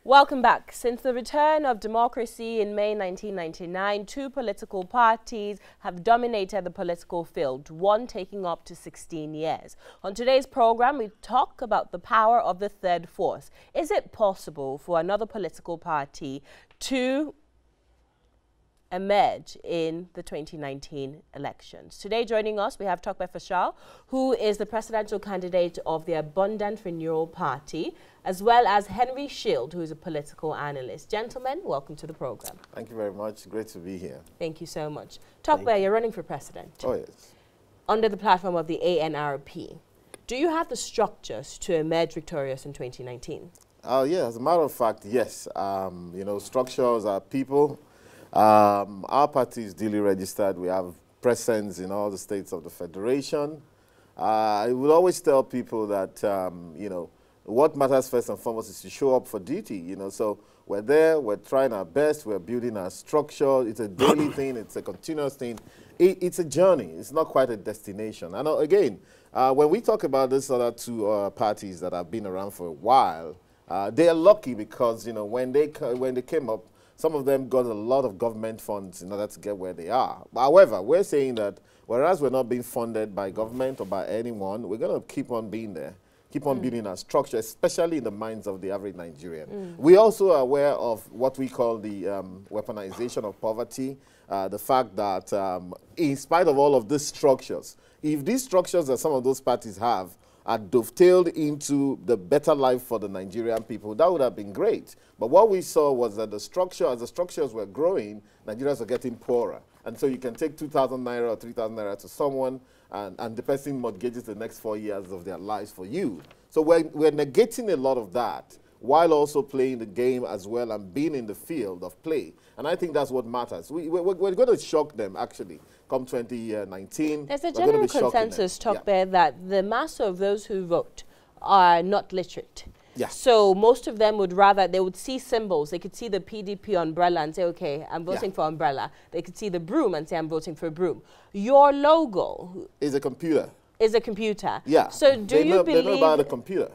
Welcome back. Since the return of democracy in May 1999, two political parties have dominated the political field, one taking up to 16 years. On today's program, we talk about the power of the third force. Is it possible for another political party to emerge in the 2019 elections? Today joining us, we have Tokpe Fashal, who is the presidential candidate of the Abundant Renewal Party, as well as Henry Shield, who is a political analyst. Gentlemen, welcome to the program. Thank you very much. Great to be here. Thank you so much. Tokpe, you're running for president. Oh, yes. Under the platform of the ANRP. Do you have the structures to emerge victorious in 2019? Yeah, as a matter of fact, yes. You know, structures are people. Our party is duly registered. We have presence in all the states of the Federation. I would always tell people that, you know, what matters first and foremost is to show up for duty, you know. So we're there, we're trying our best, we're building our structure. It's a daily thing, it's a continuous thing. It's a journey, it's not quite a destination. I know, again, when we talk about these other two parties that have been around for a while, they are lucky because, you know, when they came up, some of them got a lot of government funds in order to get where they are. However, we're saying that whereas we're not being funded by government or by anyone, we're going to keep on being there, keep on building our structure, especially in the minds of the average Nigerian. We also are aware of what we call the weaponization of poverty, the fact that in spite of all of these structures, if these structures that some of those parties have are dovetailed into the better life for the Nigerian people, that would have been great. But what we saw was that as the structures were growing, Nigerians are getting poorer. And so you can take 2,000 naira or 3,000 naira to someone, and the person mortgages the next 4 years of their lives for you. So we're negating a lot of that, while also playing the game as well and being in the field of play. And I think that's what matters. We're going to shock them, actually, come 2019. There's a general consensus, Tokpe, that the mass of those who vote are not literate. Yeah. So most of them would rather, they would see symbols. They could see the PDP umbrella and say, okay, I'm voting for umbrella. They could see the broom and say, I'm voting for broom. Your logo is a computer. Is a computer. Yeah. So do you believe... They know about a computer.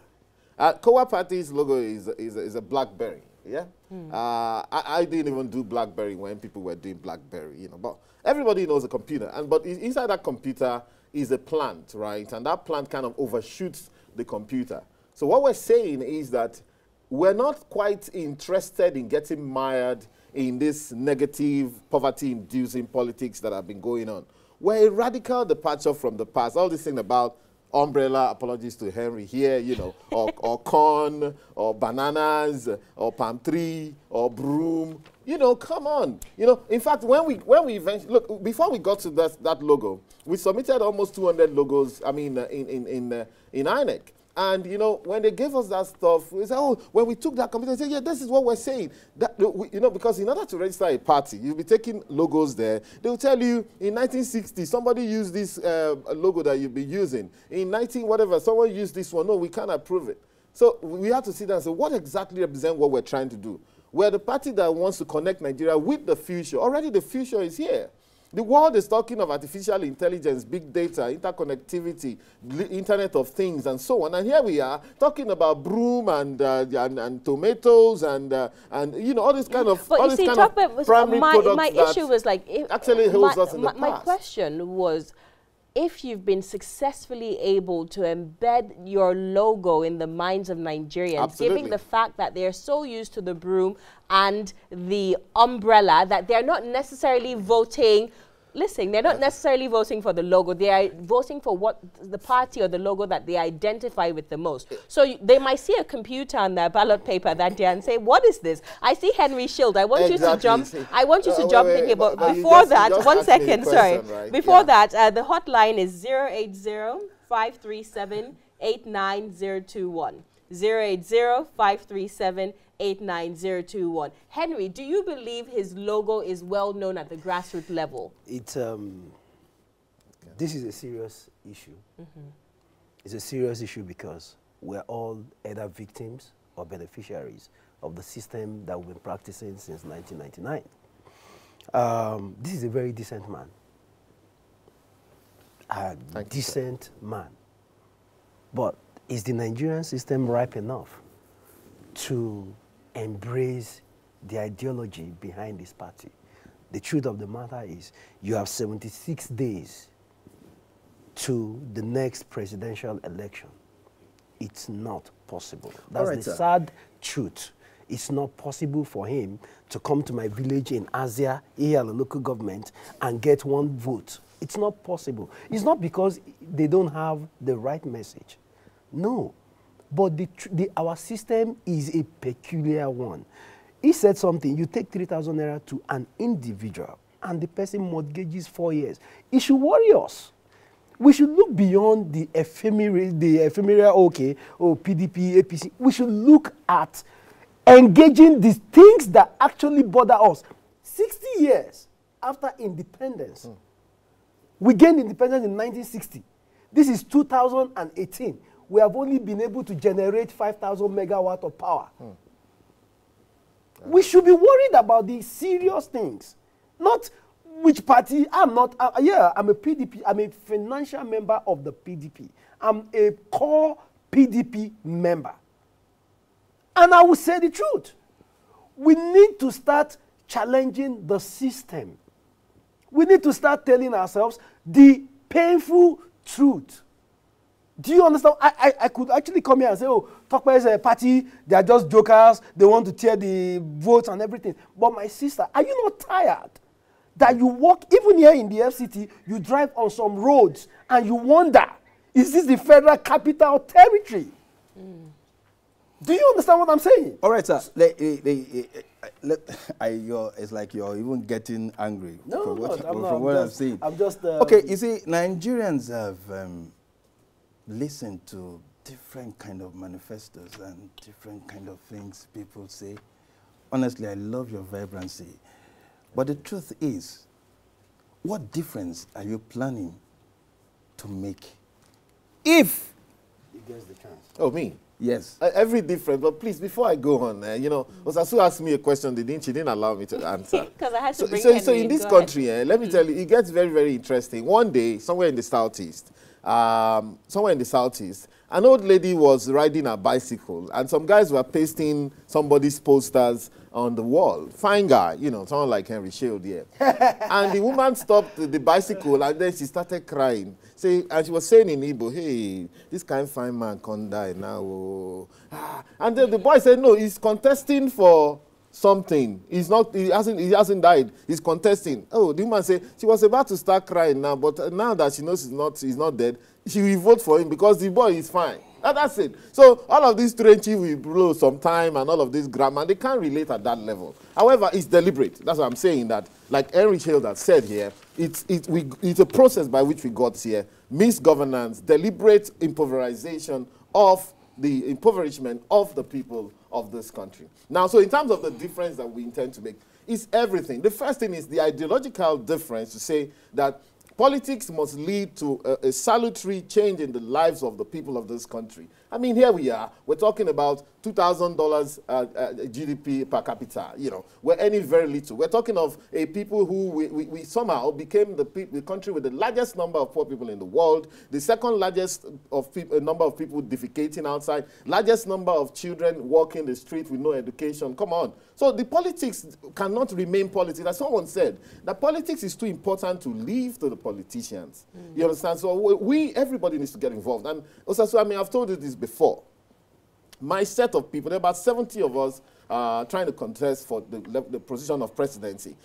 Kowa Party's logo is a BlackBerry. Yeah. I didn't even do BlackBerry when people were doing BlackBerry, you know. But everybody knows a computer, but inside that computer is a plant, right? And that plant kind of overshoots the computer. So what we're saying is that we're not quite interested in getting mired in this negative, poverty-inducing politics that have been going on. We're a radical departure from the past. All this thing about umbrella, apologies to Henry here, you know, or corn, or bananas, or palm tree, or broom. You know, come on. You know, in fact, when we eventually, look, before we got to that logo, we submitted almost 200 logos, I mean, in INEC. And, you know, when they gave us that stuff, we said, oh, when we took that computer, we said, yeah, this is what we're saying. That, you know, because in order to register a party, you'll be taking logos there. They'll tell you, in 1960, somebody used this logo that you'll be using. In 19 whatever, someone used this one. No, we can't approve it. So we have to sit down and say, what exactly represents what we're trying to do? We're the party that wants to connect Nigeria with the future. Already the future is here. The world is talking of artificial intelligence, big data, interconnectivity, Internet of Things, and so on. And here we are talking about broom and tomatoes and you know, all this kind of, all this kind of primary products. My issue was like, actually holds us in the past. My question was, if you've been successfully able to embed your logo in the minds of Nigerians, given the fact that they're so used to the broom and the umbrella that they're not necessarily voting. Listen, they're not necessarily voting for the logo. They are voting for what the party or the logo that they identify with the most. So they might see a computer on their ballot paper that day and say, what is this? I see Henry Shield. I want you to jump. I want you to jump in here. But before that, 1 second, sorry. Right? Before that, the hotline is 080-537-89021. 080-537-89021. Henry, do you believe his logo is well known at the grassroots level? This is a serious issue. It's a serious issue because we're all either victims or beneficiaries of the system that we've been practicing since 1999. This is a very decent man. A decent man. But is the Nigerian system ripe enough to embrace the ideology behind this party. The truth of the matter is you have 76 days to the next presidential election. It's not possible. That's right, the sir. sad truth. It's not possible for him to come to my village in Asia, here at the local government, and get one vote. It's not possible. It's not because they don't have the right message. No. But our system is a peculiar one. He said something, you take 3,000 naira to an individual, and the person mortgages 4 years. It should worry us. We should look beyond the ephemeral, okay, oh, PDP, APC. We should look at engaging these things that actually bother us. 60 years after independence. We gained independence in 1960. This is 2018. We have only been able to generate 5,000 megawatt of power. We should be worried about the serious things, not which party. I'm not, I'm a PDP. I'm a financial member of the PDP. I'm a core PDP member. And I will say the truth. We need to start challenging the system. We need to start telling ourselves the painful truth. Do you understand? I could actually come here and say, oh, Tokpa is a party, they are just jokers, they want to tear the votes and everything. But my sister, are you not tired that you walk, even here in the FCT, you drive on some roads and you wonder, is this the federal capital territory? Do you understand what I'm saying? All right, sir. It's like you're even getting angry from what I'm saying. I'm just... okay, you see, Nigerians have listened to different kind of manifestos and different kind of things people say. Honestly, I love your vibrancy. But the truth is, what difference are you planning to make if... He gets the chance. Oh, me? Yes. Every different, but please, before I go on, you know, Osasu asked me a question, she didn't allow me to answer. Because I had to bring so in this country, let me tell you, it gets very, very interesting. One day, somewhere in the southeast, an old lady was riding a bicycle, and some guys were pasting somebody's posters on the wall. Fine guy, you know, someone like Henry Shield here. And the woman stopped the bicycle, and then she started crying. And she was saying in Igbo, hey, this kind of fine man can't die now. Oh. And then the boy said, no, he's contesting for something. He hasn't died. He's contesting. Oh, the woman said she was about to start crying now, but now that she knows he's not dead, she will vote for him because the boy is fine. That's it. So all of these trenching will blow some time and all of this grammar, they can't relate at that level. However, it's deliberate. That's what I'm saying, that like Henry Hilda said here, it's a process by which we got here. Misgovernance, deliberate impoverization of the impoverishment of the people of this country. Now, so in terms of the difference that we intend to make, it's everything. The first thing is the ideological difference to say that politics must lead to a salutary change in the lives of the people of this country. I mean, here we are. We're talking about $2,000 GDP per capita. You know, we're earning very little. We're talking of a people who we somehow became the country with the largest number of poor people in the world, the second largest number of people defecating outside, largest number of children walking the street with no education. Come on. So the politics cannot remain politics. As someone said, that politics is too important to leave to the politicians. You understand? So everybody needs to get involved. And also, so I mean, I've told you this before. My set of people, there are about 70 of us trying to contest for the position of presidency.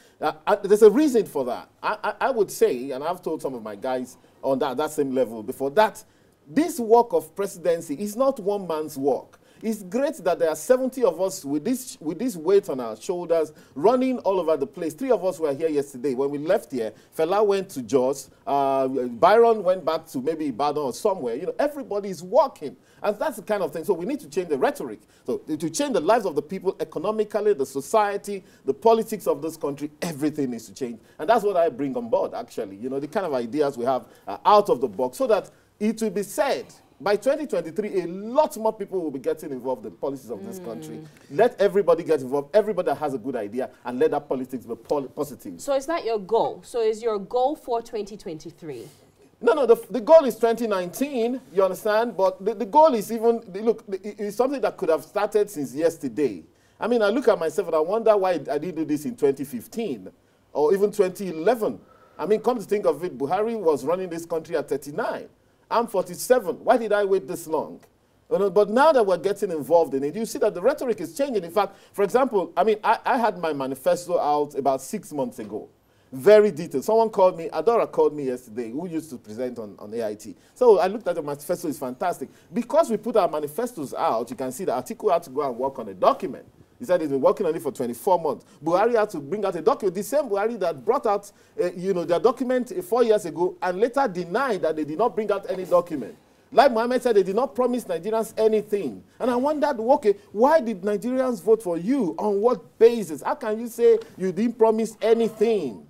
There's a reason for that. I would say, and I've told some of my guys on that same level before, that this work of presidency is not one man's work. It's great that there are 70 of us with this weight on our shoulders running all over the place. 3 of us were here yesterday. When we left here, Fela went to Jos, Byron went back to maybe Ibadan or somewhere. You know, everybody is working. And that's the kind of thing. So we need to change the rhetoric. So to change the lives of the people economically, the society, the politics of this country, everything needs to change. And that's what I bring on board, actually. You know, the kind of ideas we have out of the box so that it will be said, by 2023, a lot more people will be getting involved in the policies of this country. Let everybody get involved, everybody that has a good idea, and let that politics be positive. So is that your goal? So is your goal for 2023? No, the goal is 2019, you understand? But the goal is even, look, it's something that could have started since yesterday. I mean, I look at myself and I wonder why I didn't do this in 2015 or even 2011. I mean, come to think of it, Buhari was running this country at 39. I'm 47. Why did I wait this long? But now that we're getting involved in it, you see that the rhetoric is changing. In fact, for example, I mean, I had my manifesto out about 6 months ago. Very detailed. Someone called me, Adora called me yesterday, who used to present on AIT. So I looked at the manifesto, it's fantastic. Because we put our manifestos out, you can see that Atiku had to go and work on a document. He said he's been working on it for 24 months. Buhari had to bring out a document. The same Buhari that brought out, their document 4 years ago and later denied that they did not bring out any document. Like Mohammed said, they did not promise Nigerians anything. And I wondered, okay, why did Nigerians vote for you? On what basis? How can you say you didn't promise anything?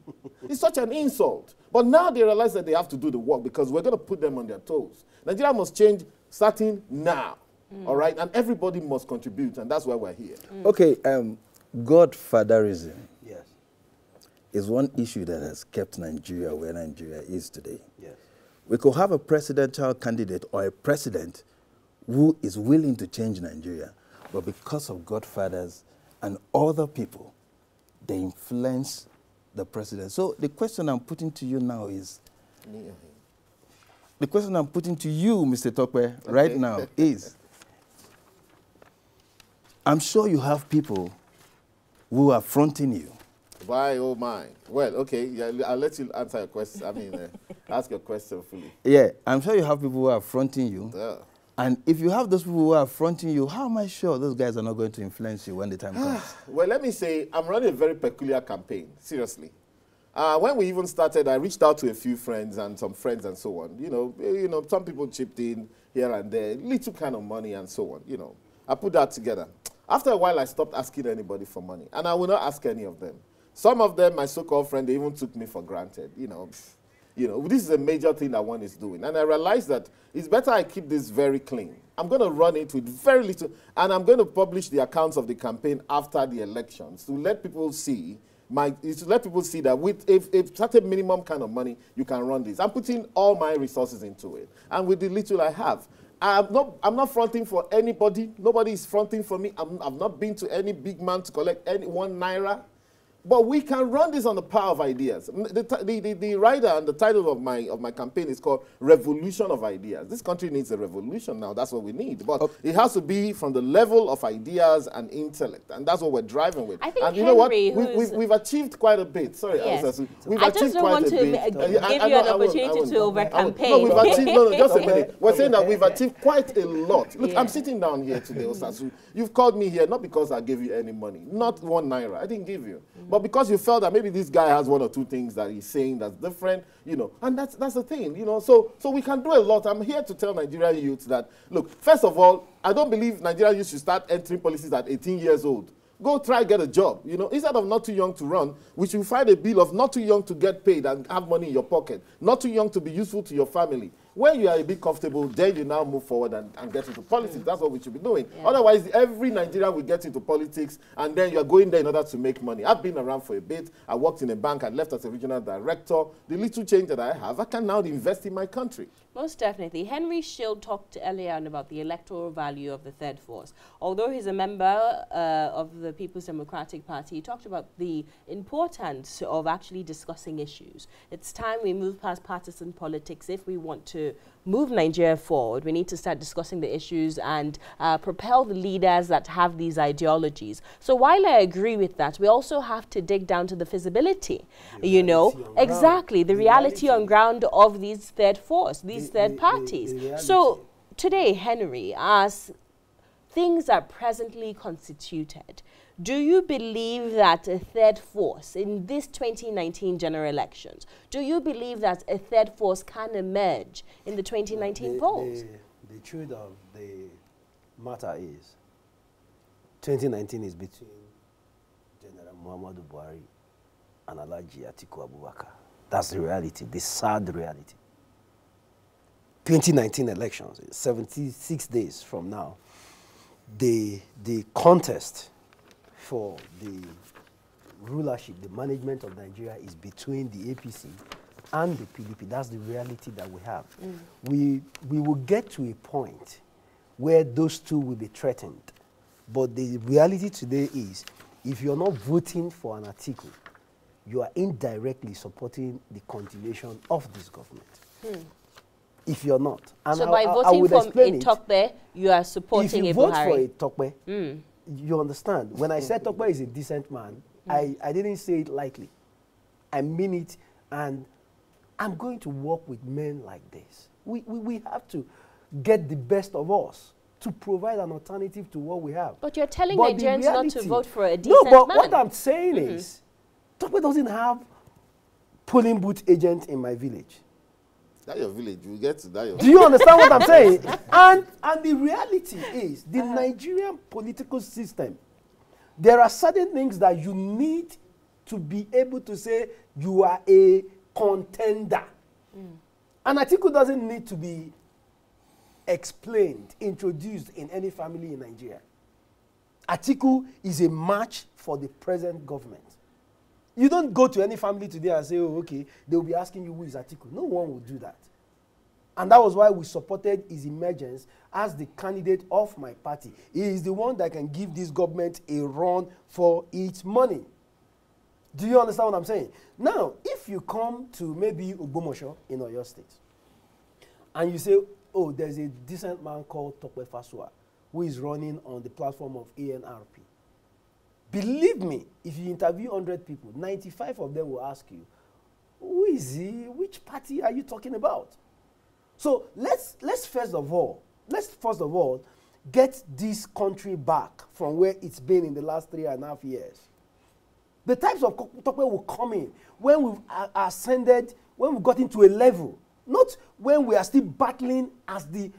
It's such an insult. But now they realize that they have to do the work because we're going to put them on their toes. Nigeria must change starting now. All right? And everybody must contribute, and that's why we're here. Okay, godfatherism Yes. is one issue that has kept Nigeria where Nigeria is today. Yes. We could have a presidential candidate or a president who is willing to change Nigeria, but because of godfathers and other people, they influence the president. So the question I'm putting to you now is, the question I'm putting to you, Mr. Tokwe, right now is, I'm sure you have people who are fronting you. Why, oh my. Well, okay, yeah, I'll let you answer your question. I mean, ask your question fully. Yeah, I'm sure you have people who are fronting you. Yeah. And if you have those people who are fronting you, how am I sure those guys are not going to influence you when the time comes? Well, let me say, I'm running a very peculiar campaign, seriously. When we even started, I reached out to a few friends and some friends and so on. You know, some people chipped in here and there, little kind of money and so on. You know, I put that together. After a while, I stopped asking anybody for money, and I will not ask any of them. Some of them, my so-called friends, they even took me for granted. You know, this is a major thing that one is doing. And I realized that it's better I keep this very clean. I'm going to run it with very little, and I'm going to publish the accounts of the campaign after the elections to let people see, that with a certain minimum kind of money, you can run this. I'm putting all my resources into it. And with the little I have, I'm not fronting for anybody. Nobody is fronting for me. I've not been to any big man to collect any 1 naira. But we can run this on the power of ideas. The rider and the title of my campaign is called Revolution of Ideas. This country needs a revolution now. That's what we need. But it has to be from the level of ideas and intellect. And that's what we're driving with. I think and you Henry, know what? We've achieved quite a bit. Sorry, yes. we've I achieved just don't quite want a to bit. give you an opportunity to over-campaign. No, we've achieved, no, just a minute. We're saying that we've achieved quite a lot. Look, I'm sitting down here today, Osasu. You've called me here not because I gave you any money. Not 1 naira. I didn't give you. But because you felt that maybe this guy has 1 or 2 things that he's saying that's different, and that's the thing, So we can do a lot. I'm here to tell Nigerian youths that, look, first of all, I don't believe Nigerian youths should start entering policies at 18 years old. Go try get a job, Instead of not too young to run, we should find a bill of not too young to get paid and have money in your pocket, not too young to be useful to your family. When you are a bit comfortable, then you now move forward and get into politics. That's what we should be doing. Yeah. Otherwise, every Nigerian will get into politics, and then you are going there in order to make money. I've been around for a bit. I worked in a bank. I left as a regional director. The little change that I have, I can now invest in my country. Most definitely. Henry Shield talked earlier on about the electoral value of the third force. Although he's a member of the People's Democratic Party, he talked about the importance of actually discussing issues. It's time we move past partisan politics. If we want to move Nigeria forward, we need to start discussing the issues and propel the leaders that have these ideologies. So while I agree with that, we also have to dig down to the feasibility, exactly, the reality on ground of these third force, these third parties. So today, Henry, as things are presently constituted, do you believe that a third force in this 2019 general elections, do you believe that a third force can emerge in the 2019 polls? The truth of the matter is 2019 is between General Muhammadu Buhari and Alhaji Atiku Abubakar. That's the reality, the sad reality. 2019 elections, 76 days from now, the contest for the rulership, the management of Nigeria is between the APC and the PDP. That's the reality that we have. We will get to a point where those two will be threatened But the reality today is, if you're not voting for an article, you are indirectly supporting the continuation of this government. If you're not. And so by voting for a Tokpe, you are supporting a Buhari. If you vote for a Tokpe, you understand. When I said Tokpe is a decent man, I didn't say it lightly. I mean it, and I'm going to work with men like this. We have to get the best of us to provide an alternative to what we have. But you're telling Nigerians not to vote for a decent man. No, but what I'm saying is, Tokpe doesn't have polling booth agent in my village. That's your village. You get to that. Do you understand what I'm saying? And the reality is, the Nigerian political system, there are certain things that you need to be able to say you are a contender. An article doesn't need to be explained, introduced in any family in Nigeria. Atiku is a match for the present government. You don't go to any family today and say, oh, okay, they'll be asking you who is Atiku. No one will do that. And that was why we supported his emergence as the candidate of my party. He is the one that can give this government a run for its money. Do you understand what I'm saying? Now, if you come to maybe Ogbomosho in Oyo State, and you say, oh, there's a decent man called Tokpe Fasua, who is running on the platform of ANRP. Believe me, if you interview 100 people, 95 of them will ask you, who is he? Which party are you talking about? So let's first of all get this country back from where it's been in the last 3.5 years. The types of Tokpe will come in when we've ascended, when we've got into a level, not when we are still battling as the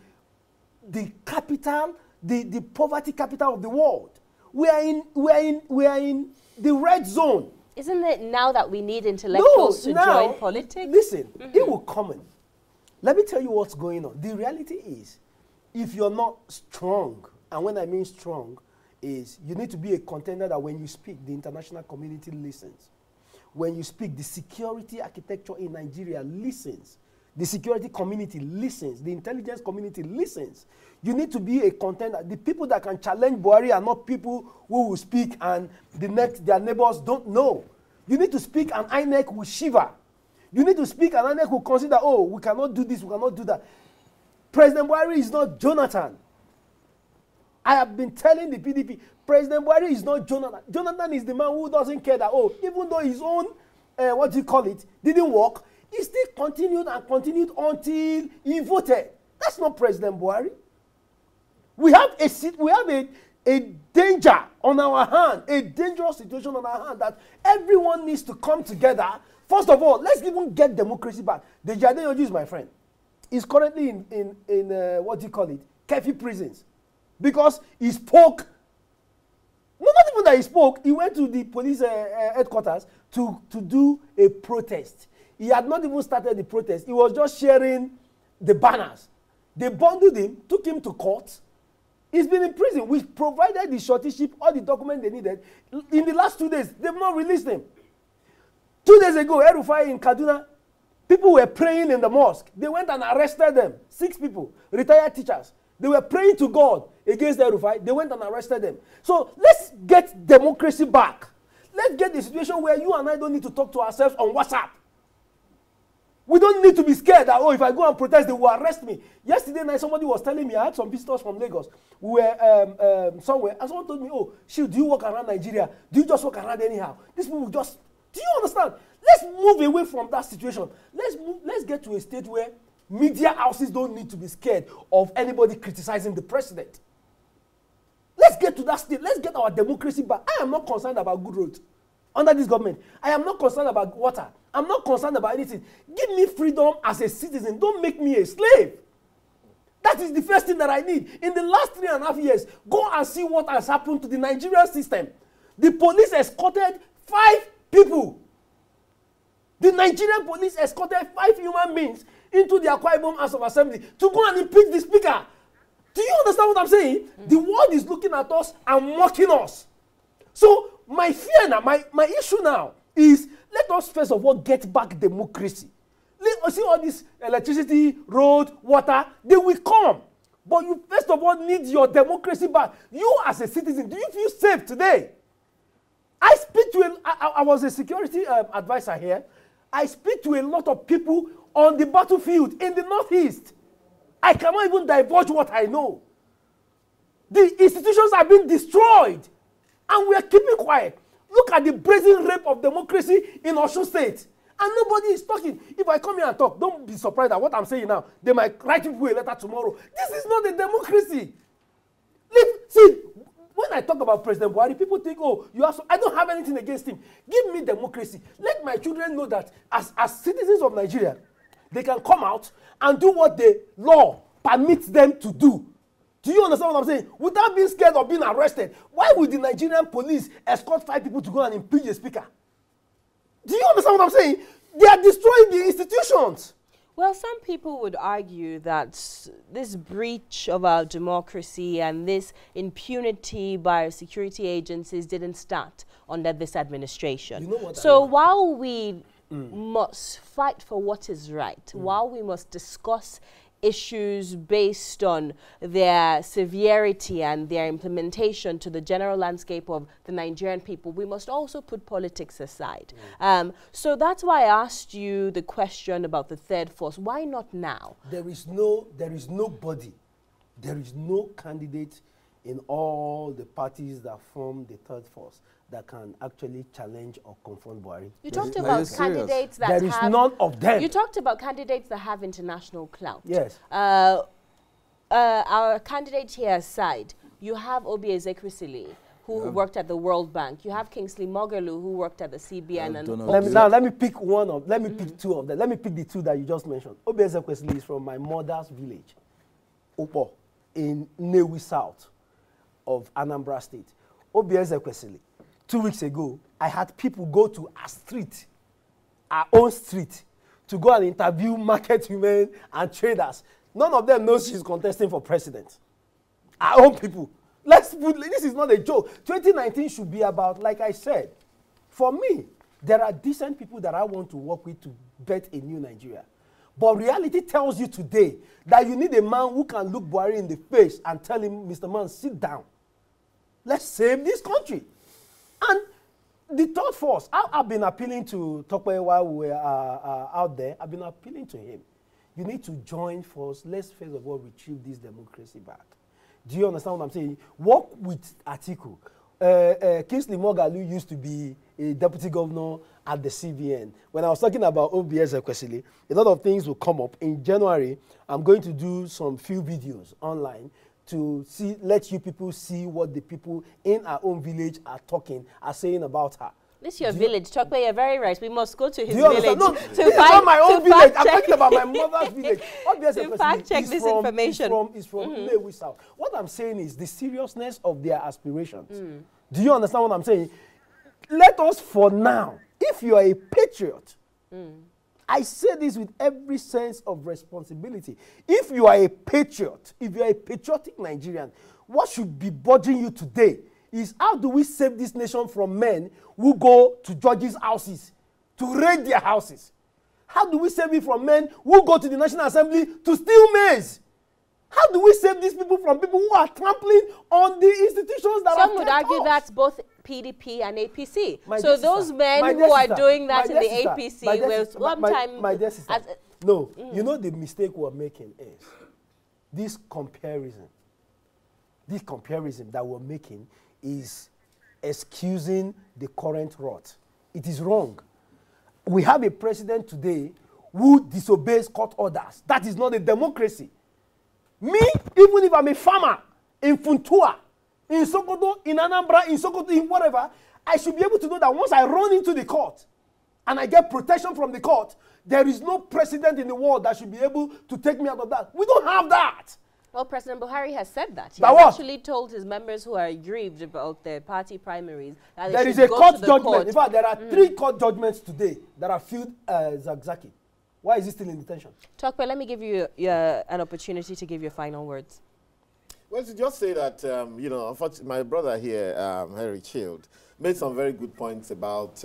capital, the poverty capital of the world. We are in the red zone. Isn't it now that we need intellectuals to join politics? Listen, it will come in. Let me tell you what's going on. The reality is, if you're not strong, and when I mean strong, is you need to be a contender that when you speak, the international community listens. When you speak, the security architecture in Nigeria listens. The security community listens. The intelligence community listens. You need to be a contender. The people that can challenge Buhari are not people who will speak and their neighbors don't know. You need to speak and INEC will shiver. You need to speak and INEC will consider, oh, we cannot do this, we cannot do that. President Buhari is not Jonathan. I have been telling the PDP, President Buhari is not Jonathan. Jonathan is the man who doesn't care that, oh, even though his own, didn't work, he still continued and continued until he voted. That's not President Buhari. We have a danger on our hand, a dangerous situation on our hand that everyone needs to come together. First of all, let's even get democracy back. The Adeyanju is my friend. He's currently in Kefi prisons. Because he spoke, not even that he spoke, he went to the police headquarters to do a protest. He had not even started the protest. He was just sharing the banners. They bundled him, took him to court. He's been in prison. We provided the shorty ship, all the documents they needed. In the last 2 days, they've not released him. 2 days ago, El-Rufai in Kaduna, people were praying in the mosque. They went and arrested them. 6 people, retired teachers. They were praying to God against El-Rufai. They went and arrested them. So let's get democracy back. Let's get the situation where you and I don't need to talk to ourselves on WhatsApp. We don't need to be scared that, oh, if I go and protest, they will arrest me. Yesterday night, somebody was telling me, I had some visitors from Lagos. We were somewhere, and someone told me, oh, Shield, do you walk around Nigeria? Do you just walk around anyhow? These people just, do you understand? Let's move away from that situation. Let's get to a state where media houses don't need to be scared of anybody criticizing the president. Let's get to that state. Let's get our democracy back. I am not concerned about good roads under this government. I am not concerned about water. I'm not concerned about anything. Give me freedom as a citizen. Don't make me a slave. That is the first thing that I need. In the last 3.5 years, go and see what has happened to the Nigerian system. The police escorted 5 people. The Nigerian police escorted 5 human beings into the Akwa Ibom House of Assembly to go and impeach the speaker. Do you understand what I'm saying? The world is looking at us and mocking us. So my fear now, my issue now is, let us first of all get back democracy. Let us see all this electricity, road, water, they will come. But you, first of all, need your democracy back. You as a citizen, do you feel safe today? I speak to, I was a security advisor here. I speak to a lot of people on the battlefield in the Northeast. I cannot even divulge what I know. The institutions are being destroyed, and we are keeping quiet. Look at the brazen rape of democracy in Osun State, and nobody is talking. If I come here and talk, don't be surprised at what I'm saying now. They might write people a letter tomorrow. This is not a democracy. See, when I talk about President Buhari, people think, oh, you have. I don't have anything against him. Give me democracy. Let my children know that as citizens of Nigeria, they can come out and do what the law permits them to do. Do you understand what I'm saying? Without being scared of being arrested, why would the Nigerian police escort 5 people to go and impeach a speaker? Do you understand what I'm saying? They are destroying the institutions. Well, some people would argue that this breach of our democracy and this impunity by our security agencies didn't start under this administration. You know what so while we must fight for what is right, while we must discuss issues based on their severity and their implementation to the general landscape of the Nigerian people, we must also put politics aside. So that's why I asked you the question about the third force. Why not now? There is nobody, there is no candidate in all the parties that form the third force that can actually challenge or confront Buhari. You talked about candidates that there is none of them. You talked about candidates that have international clout. Yes. Our candidate here aside, you have Obi Ezekwesili, who worked at the World Bank. You have Kingsley Moghalu, who worked at the CBN. And let me pick pick 2 of them. Let me pick the 2 that you just mentioned. Obi Ezekwesili is from my mother's village, Opo, in Nnewi South of Anambra State. Obi Ezekwesili. 2 weeks ago, I had people go to our own street, to go and interview market women and traders. None of them knows she's contesting for president. Our own people. This is not a joke. 2019 should be about, like I said, for me, there are decent people that I want to work with to bet a new Nigeria. But reality tells you today that you need a man who can look Buhari in the face and tell him, Mr. Man, sit down. Let's save this country. And the third force, I've been appealing to Tokwe while we were out there. I've been appealing to him. You need to join force. Let's first of all retrieve this democracy back. Do you understand what I'm saying? Work with Atiku. Kingsley Moghalu used to be a deputy governor at the CBN. When I was talking about Obi Ezekwesili, a lot of things will come up. In January, I'm going to do some few videos online to let you people see what the people in our own village are saying about her. This is your village. Tokwe, you're very right. We must go to his village. No, this is not my own village. I'm talking about my mother's village. To fact check this information. It's from Nnewi South. What I'm saying is the seriousness of their aspirations. Do you understand what I'm saying? Let us, for now, if you are a patriot, I say this with every sense of responsibility. If you are a patriot, if you are a patriotic Nigerian, what should be bothering you today is how do we save this nation from men who go to judges' houses to raid their houses? How do we save it from men who go to the National Assembly to steal maize? How do we save these people from people who are trampling on the institutions that Some would argue that's both PDP and APC. So those men who are doing that in the APC will sometime... My dear sister, no, you know the mistake we're making is this comparison that we're making is excusing the current rot. It is wrong. We have a president today who disobeys court orders. That is not a democracy. Me, even if I'm a farmer in Funtua, in Sokoto, in Anambra, in Sokoto, in whatever, I should be able to know that once I run into the court and I get protection from the court, there is no precedent in the world that should be able to take me out of that. We don't have that. Well, President Buhari has said that. He has actually told his members who are aggrieved about their party primaries that there is a court judgment. In fact, there are 3 court judgments today that are filed Zagzaki. Why is he still in detention? Tokwe, let me give you an opportunity to give your final words. Well, to just say that, you know, unfortunately, my brother here, Henry Child, made some very good points about,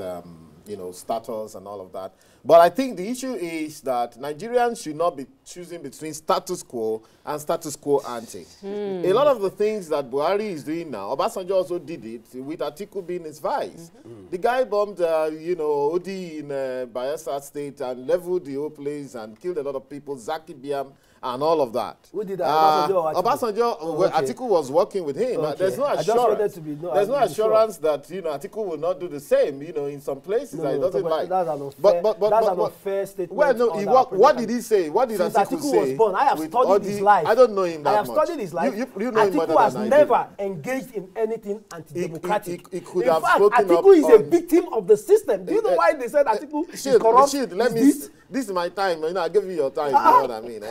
you know, status and all of that. But I think the issue is that Nigerians should not be choosing between status quo and status quo ante. A lot of the things that Buhari is doing now, Obasanjo also did it with Atiku being his vice. The guy bombed, you know, Odi in Bayelsa State and leveled the whole place and killed a lot of people, Zaki Biam, and all of that. Who did that? Obasanjo? Well, Atiku was working with him. Okay. There's no assurance. There's no assurance that, you know, Atiku will not do the same. You know, in some places he doesn't like. That's an unfair statement. Well, no. What did he say? What did Atiku say? Was born, I have studied his life. I don't know him that much. I have studied his life. You know him Atiku has never engaged in anything anti-democratic. He could have spoken up. Atiku is a victim of the system. Do you know why they said Atiku is corrupt? This is my time. You know, I give you your time. You know what I mean?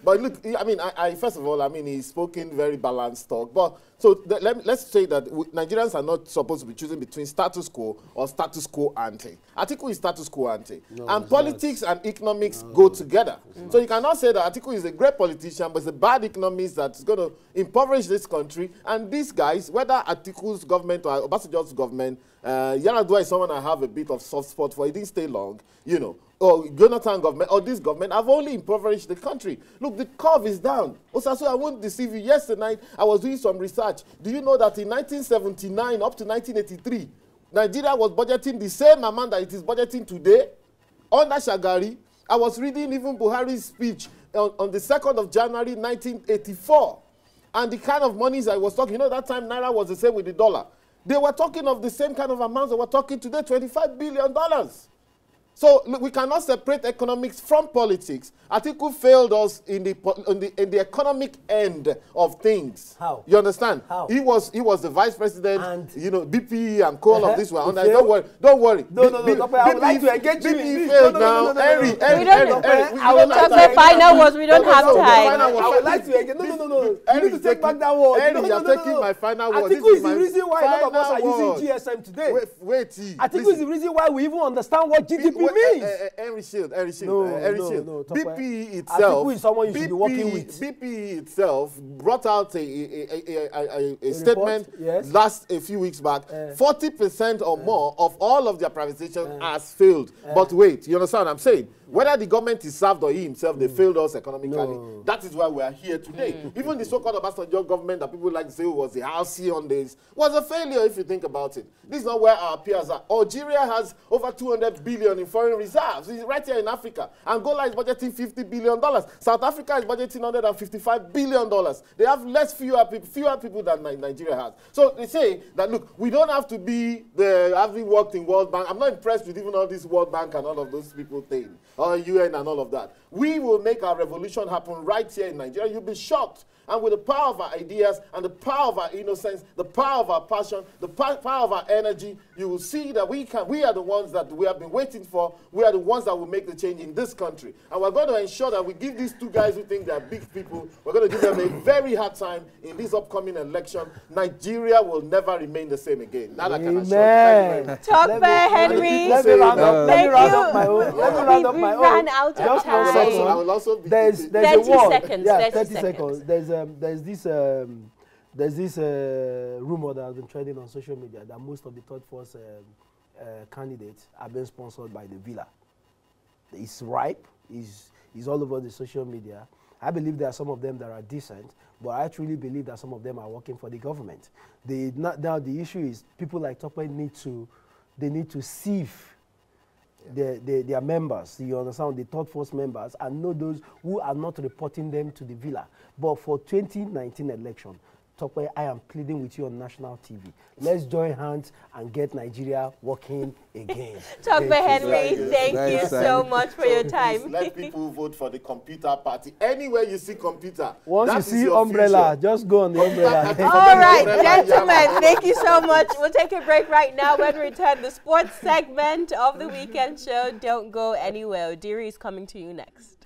But look, I mean, I first of all, I mean, he's spoken very balanced talk. But so let's say that Nigerians are not supposed to be choosing between status quo or status quo ante. Atiku is status quo ante, and politics and economics go together. So you cannot say that Atiku is a great politician, but it's a bad economist that's going to impoverish this country. And these guys, whether Atiku's government or Obasanjo's government, Yar'Adua is someone I have a bit of soft spot for. He didn't stay long, you know. Or Jonathan government, or this government, have only impoverished the country. Look, the curve is down. Osasu, I won't deceive you. Yesterday night, I was doing some research. Do you know that in 1979 up to 1983, Nigeria was budgeting the same amount that it is budgeting today? Under Shagari, I was reading even Buhari's speech on the 2nd of January 1984. And the kind of monies I was talking, you know, that time Naira was the same with the dollar. They were talking of the same kind of amounts that we're talking today, $25 billion. So look, we cannot separate economics from politics. Atiku failed us in the economic end of things. How? You understand? How? He was the vice president. And you know, BP and all of this were under. Don't worry. No. I would like to engage you. BP failed now. I will talk the final words. We don't have time. I would like to engage. No. You need to take back that word. You're taking my final word. Atiku is the reason why a lot of us are using GSM today. Wait. Atiku is the reason why we even understand what GDP means. Henry Shield. No. BP itself. Atiku is someone you should be working with. BP itself brought out a statement last a few weeks back. 40% or more of all of their privatization has failed. But wait, you understand what I'm saying? Whether the government is served or he himself, they failed us economically. No. That is why we are here today. Even the so-called Obasanjo government that people like to say was the halcyon on this was a failure if you think about it. This is not where our peers are. Algeria has over 200 billion in foreign reserves. It's right here in Africa. Angola is budgeting $50 billion. South Africa is budgeting $155 billion. They have fewer people than Nigeria has. So they say that, look, we don't have to be having worked in World Bank. I'm not impressed with even all this World Bank and all of those people things. Or UN and all of that. We will make our revolution happen right here in Nigeria. You'll be shocked. And with the power of our ideas and the power of our innocence, the power of our passion, the power of our energy, you will see that we are the ones that we have been waiting for. We are the ones that will make the change in this country. And we're going to ensure that we give these two guys who think they are big people, we're going to give them a very hard time in this upcoming election. Nigeria will never remain the same again. That I can assure you. Talk by Henry. Let me round up my own. We ran out of time. I will also be 30 seconds. Yeah, 30 seconds. There's this rumor that has been trending on social media that most of the third force candidates are being sponsored by the villa. It's ripe. It's all over the social media. I believe there are some of them that are decent, but I truly believe that some of them are working for the government. Now the issue is people like Tope need to sieve their members, you understand, the third force members, and know those who are not reporting them to the villa. But for 2019 election, Tope, I am pleading with you on national TV. Let's join hands and get Nigeria working again. Tope Henry, thank you so much for your time. Please let people vote for the computer party. Anywhere you see computer, once you see umbrella, just go on the umbrella. All right, gentlemen, thank you so much. We'll take a break right now. When we return, the sports segment of the weekend show. Don't go anywhere. Odiri is coming to you next.